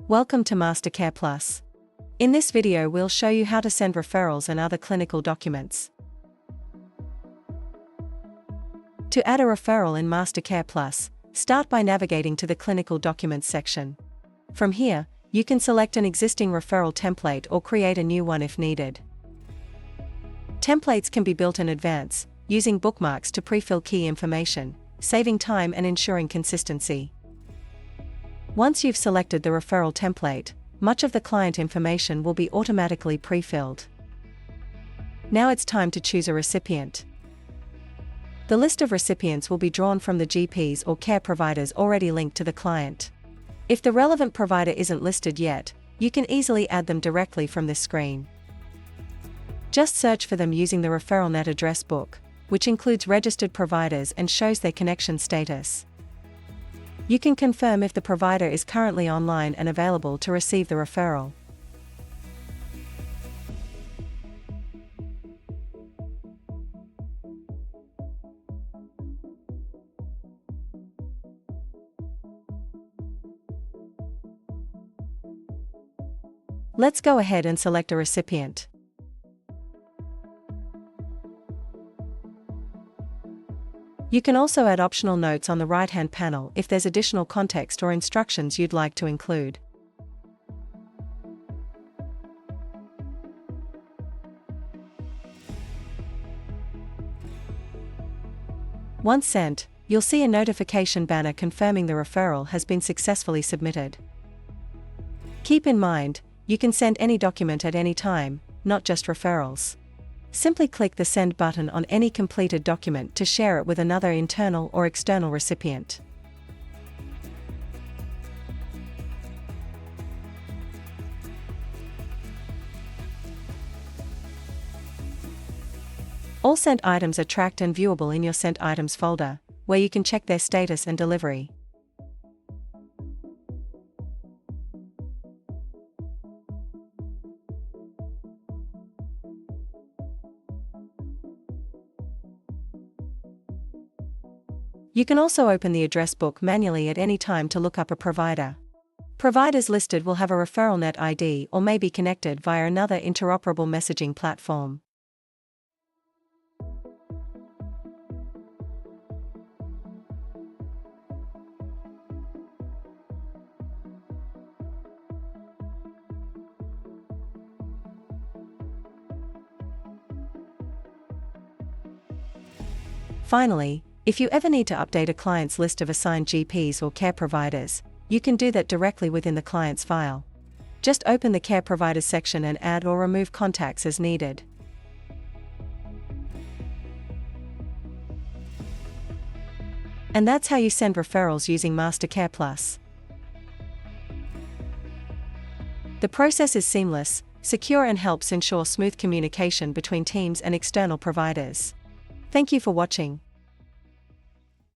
Welcome to MasterCare Plus. In this video we'll show you how to send referrals and other clinical documents. To add a referral in MasterCare Plus, start by navigating to the Clinical Documents section. From here, you can select an existing referral template or create a new one if needed. Templates can be built in advance, using bookmarks to pre-fill key information, saving time and ensuring consistency. Once you've selected the referral template, much of the client information will be automatically pre-filled. Now it's time to choose a recipient. The list of recipients will be drawn from the GPs or care providers already linked to the client. If the relevant provider isn't listed yet, you can easily add them directly from this screen. Just search for them using the referral net address book, which includes registered providers and shows their connection status. You can confirm if the provider is currently online and available to receive the referral. Let's go ahead and select a recipient. You can also add optional notes on the right-hand panel if there's additional context or instructions you'd like to include. Once sent, you'll see a notification banner confirming the referral has been successfully submitted. Keep in mind, you can send any document at any time, not just referrals. Simply click the Send button on any completed document to share it with another internal or external recipient. All sent items are tracked and viewable in your Sent Items folder, where you can check their status and delivery. You can also open the address book manually at any time to look up a provider. Providers listed will have a referral net ID or may be connected via another interoperable messaging platform. Finally, if you ever need to update a client's list of assigned GPs or care providers, you can do that directly within the client's file. Just open the Care Providers section and add or remove contacts as needed. And that's how you send referrals using MasterCare Plus. The process is seamless, secure and helps ensure smooth communication between teams and external providers. Thank you for watching.